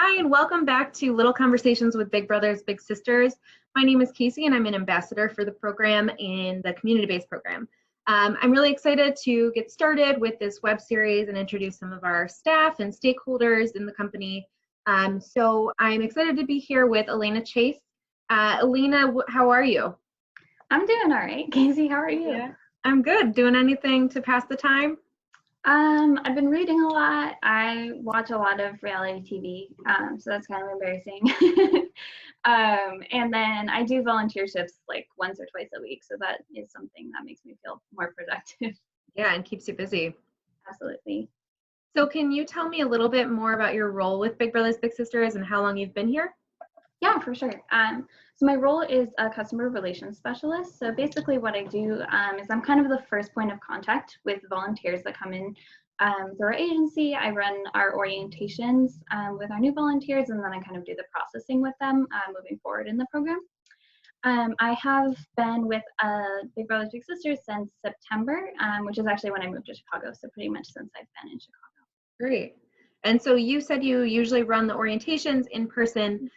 Hi, and welcome back to Little Conversations with Big Brothers, Big Sisters. My name is Casey, and I'm an ambassador for the program in the community-based program. I'm really excited to get started with this web series and introduce some of our staff and stakeholders in the company. So I'm excited to be here with Elena Chase. Elena, how are you? I'm doing all right. Casey, how are you? Yeah, I'm good. Doing anything to pass the time? I've been reading a lot. I watch a lot of reality TV, so that's kind of embarrassing. And then I do volunteer shifts like once or twice a week, so that is something that makes me feel more productive. Yeah, and keeps you busy. Absolutely. So can you tell me a little bit more about your role with Big Brothers, Big Sisters and how long you've been here? Yeah, for sure. So my role is a customer relations specialist. So basically what I do is I'm kind of the first point of contact with volunteers that come in through our agency. I run our orientations with our new volunteers, and then I kind of do the processing with them moving forward in the program. I have been with Big Brothers Big Sisters since September, which is actually when I moved to Chicago. So pretty much since I've been in Chicago. Great. And so you said you usually run the orientations in person.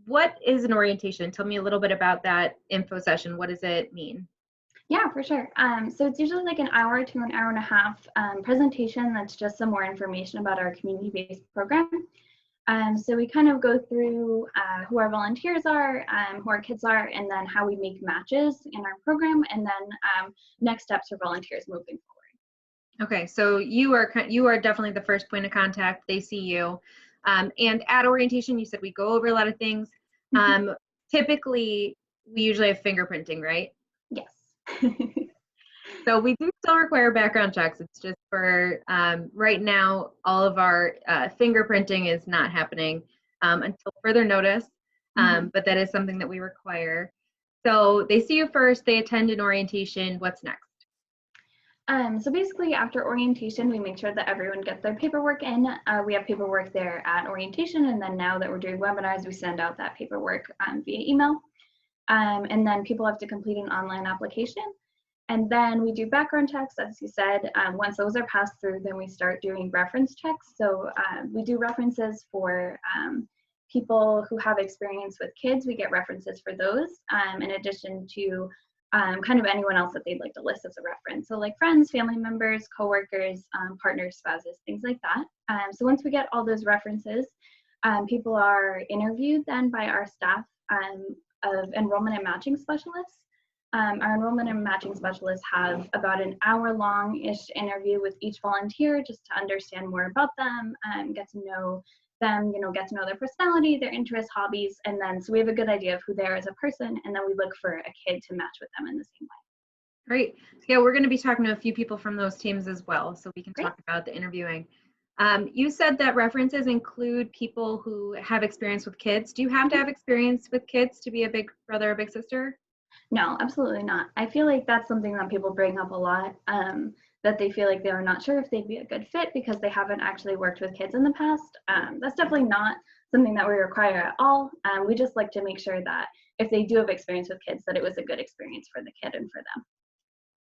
What is an orientation? Tell me a little bit about that info session. What does it mean? Yeah, for sure. So it's usually like an hour to an hour and a half presentation that's just some more information about our community-based program. So we kind of go through who our volunteers are, who our kids are, and then how we make matches in our program, and then next steps for volunteers moving forward. Okay, so you are definitely the first point of contact. They see you. And at orientation, you said we go over a lot of things. Typically, we usually have fingerprinting, right? Yes. So we do still require background checks. It's just for right now, all of our fingerprinting is not happening until further notice, but that is something that we require. So they see you first, they attend an orientation. What's next? So basically after orientation, we make sure that everyone gets their paperwork in. We have paperwork there at orientation, and then now that we're doing webinars, we send out that paperwork via email. And then people have to complete an online application. And then we do background checks, as you said. Once those are passed through, then we start doing reference checks. So we do references for people who have experience with kids. We get references for those, in addition to kind of anyone else that they'd like to list as a reference. So like friends, family members, coworkers, partners, spouses, things like that. So once we get all those references, people are interviewed then by our staff of enrollment and matching specialists. Our enrollment and matching specialists have about an hour-long-ish interview with each volunteer just to understand more about them, get to know them, get to know their personality, their interests, hobbies, and then so we have a good idea of who they are as a person, and then we look for a kid to match with them in the same way. Great. Yeah, we're going to be talking to a few people from those teams as well, so we can Great. talk about the interviewing. You said that references include people who have experience with kids. Do you have to have experience with kids to be a big brother or big sister? No, absolutely not. I feel like that's something that people bring up a lot, that they feel like they are not sure if they'd be a good fit because they haven't actually worked with kids in the past. That's definitely not something that we require at all. We just like to make sure that if they do have experience with kids, that it was a good experience for the kid and for them.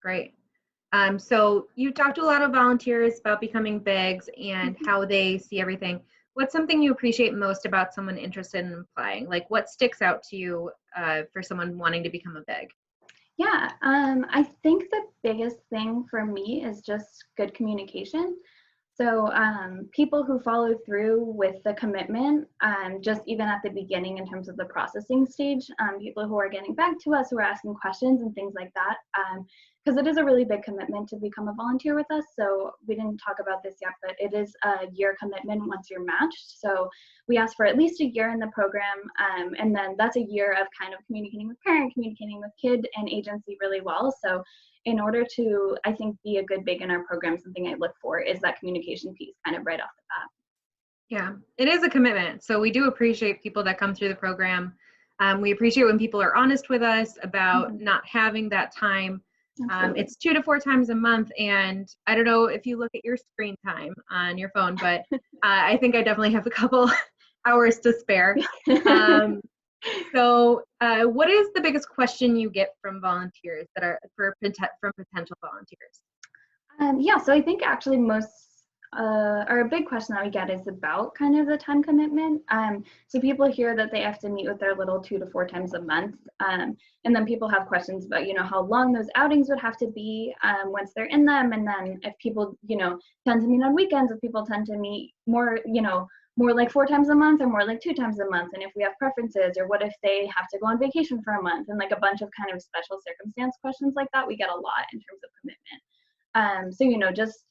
Great. So you talked to a lot of volunteers about becoming bigs and how they see everything. What's something you appreciate most about someone interested in applying? Like what sticks out to you for someone wanting to become a big? Yeah, I think the biggest thing for me is just good communication. So people who follow through with the commitment, just even at the beginning in terms of the processing stage, people who are getting back to us, who are asking questions and things like that, because it is a really big commitment to become a volunteer with us. So we didn't talk about this yet, but it is a year commitment once you're matched. So we ask for at least a year in the program, and then that's a year of kind of communicating with parent, communicating with kid and agency really well. So in order to, I think, be a good big in our program, something I look for is that communication piece kind of right off the bat. Yeah, it is a commitment. So we do appreciate people that come through the program. We appreciate when people are honest with us about not having that time. It's 2 to 4 times a month. And I don't know if you look at your screen time on your phone, but I think I definitely have a couple hours to spare. So what is the biggest question you get from volunteers that are from potential volunteers? Yeah, so I think actually most Or a big question that we get is about kind of the time commitment. So people hear that they have to meet with their little 2 to 4 times a month. And then people have questions about, how long those outings would have to be once they're in them. And then if people, tend to meet on weekends, if people tend to meet more, more like 4 times a month or more like 2 times a month. And if we have preferences, or what if they have to go on vacation for a month, and like a bunch of kind of special circumstance questions like that, we get a lot in terms of commitment. So, just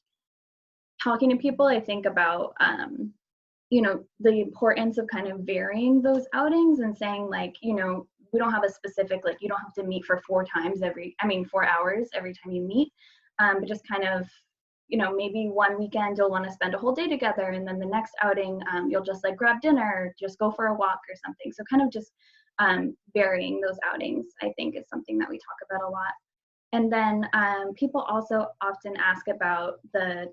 talking to people, I think about, the importance of kind of varying those outings and saying like, we don't have a specific, like, you don't have to meet for 4 hours every time you meet, but just kind of, maybe one weekend you'll want to spend a whole day together, and then the next outing, you'll just like grab dinner, just go for a walk or something. So kind of just varying those outings, I think, is something that we talk about a lot. And then people also often ask about the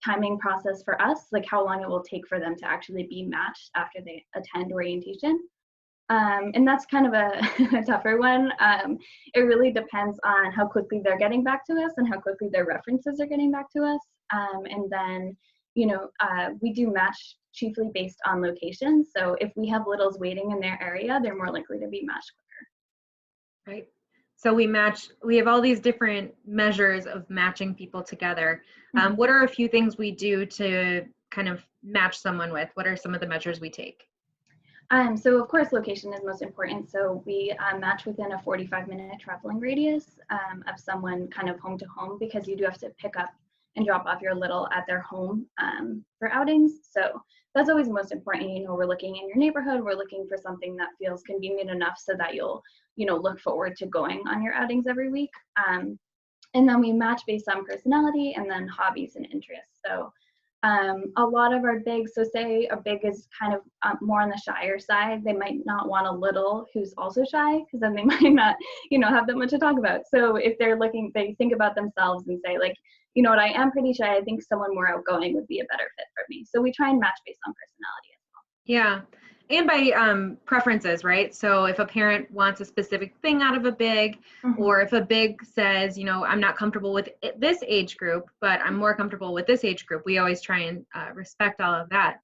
timing process for us, like how long it will take for them to actually be matched after they attend orientation. And that's kind of a tougher one. It really depends on how quickly they're getting back to us and how quickly their references are getting back to us. And then, we do match chiefly based on location. So if we have littles waiting in their area, they're more likely to be matched quicker. Right. So we have all these different measures of matching people together. What are a few things we do to kind of match someone with? What are some of the measures we take? So of course, location is most important. So we match within a 45-minute traveling radius of someone kind of home to home, because you do have to pick up and drop off your little at their home for outings. So that's always most important. We're looking in your neighborhood, we're looking for something that feels convenient enough so that you'll, look forward to going on your outings every week. And then we match based on personality and then hobbies and interests. So a lot of our bigs, so say a big is kind of more on the shyer side, they might not want a little who's also shy, because then they might not, have that much to talk about. So if they're looking, they think about themselves and say like, what, I am pretty shy, I think someone more outgoing would be a better fit for me. So we try and match based on personality as well. Yeah. And by preferences, right? So if a parent wants a specific thing out of a big, or if a big says, I'm not comfortable with this age group, but I'm more comfortable with this age group, we always try and respect all of that.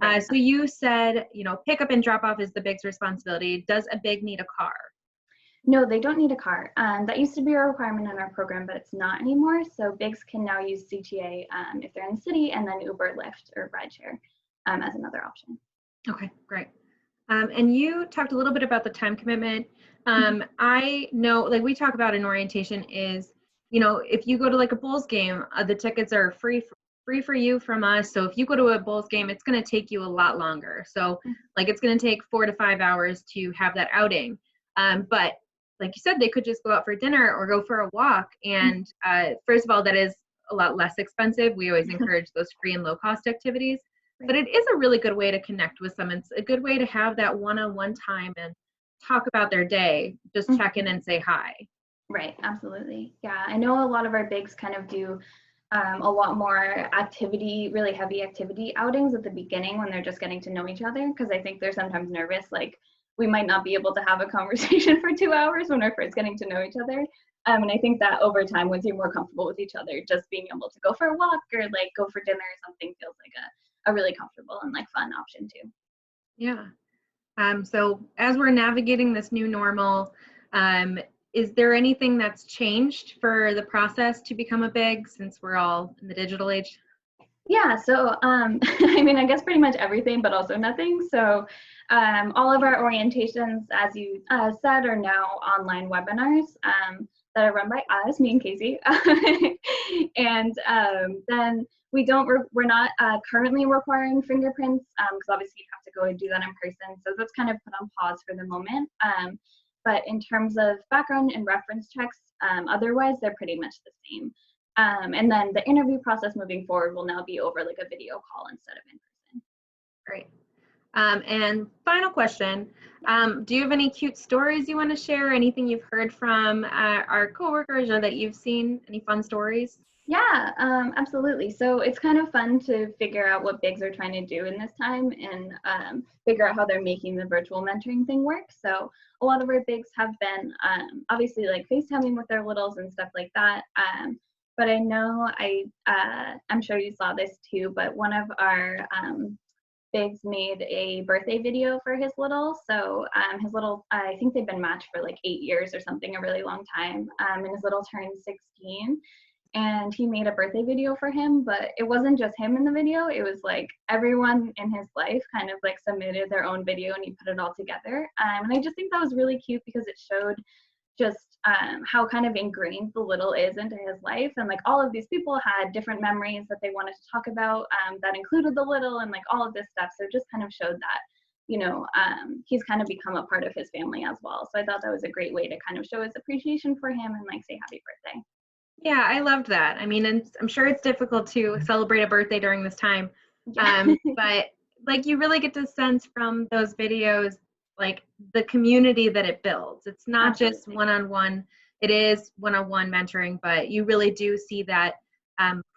Right. So you said, pick up and drop off is the big's responsibility. Does a big need a car? No, they don't need a car. That used to be a requirement in our program, but it's not anymore. So bigs can now use CTA if they're in the city, and then Uber, Lyft, or rideshare as another option. Okay, great. And you talked a little bit about the time commitment. I know, like we talk about in orientation is, if you go to like a Bulls game, the tickets are free for you from us. So if you go to a Bulls game, it's going to take you a lot longer. So like it's going to take 4 to 5 hours to have that outing. But like you said, they could just go out for dinner or go for a walk. And first of all, that is a lot less expensive. We always encourage those free and low cost activities. But it is a really good way to connect with someone. It's a good way to have that one-on-one time and talk about their day, just check in and say hi. Right, absolutely. Yeah, I know a lot of our bigs kind of do a lot more activity, really heavy activity outings at the beginning when they're just getting to know each other, because I think they're sometimes nervous, like we might not be able to have a conversation for 2 hours when we're first getting to know each other. And I think that over time, once you're more comfortable with each other, just being able to go for a walk or like go for dinner or something feels like a really comfortable and like fun option too. Yeah. So as we're navigating this new normal, is there anything that's changed for the process to become a big, since we're all in the digital age? Yeah, so I guess pretty much everything, but also nothing. So all of our orientations, as you said, are now online webinars that are run by us, me and Casey. And then we're not currently requiring fingerprints, because obviously you have to go and do that in person. So that's kind of put on pause for the moment. But in terms of background and reference checks, otherwise they're pretty much the same. And then the interview process moving forward will now be over like a video call instead of in person. Great. And final question, do you have any cute stories you want to share? Anything you've heard from our coworkers or that you've seen? Any fun stories? Yeah, absolutely. So it's kind of fun to figure out what bigs are trying to do in this time and figure out how they're making the virtual mentoring thing work. So a lot of our bigs have been obviously like FaceTiming with their littles and stuff like that. but I know I'm sure you saw this too, but one of our Biggs made a birthday video for his little. So his little, I think they've been matched for like 8 years or something, a really long time. And his little turned 16. And he made a birthday video for him, but it wasn't just him in the video. It was like everyone in his life kind of like submitted their own video and he put it all together. And I just think that was really cute because it showed just how kind of ingrained the little is into his life. And like all of these people had different memories that they wanted to talk about that included the little and like all of this stuff. So it just kind of showed that, you know, he's kind of become a part of his family as well. So I thought that was a great way to kind of show his appreciation for him and like say happy birthday. Yeah, I loved that. I mean, and I'm sure it's difficult to celebrate a birthday during this time, Yeah. but like you really get to sense from those videos, like the community that it builds. It's not just Absolutely. one-on-one, it is one-on-one mentoring, but you really do see that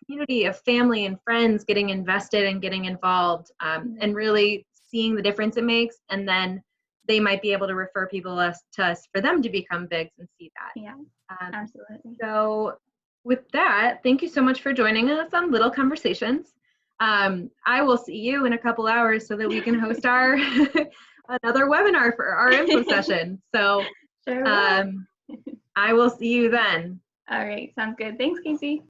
community of family and friends getting invested and getting involved and really seeing the difference it makes. And then they might be able to refer people to us for them to become bigs and see that. Yeah, Um, absolutely. so with that, thank you so much for joining us on Little Conversations. I will see you in a couple hours so that we can host our another webinar for our info session. So Sure will. I will see you then. All right, sounds good. Thanks, Casey.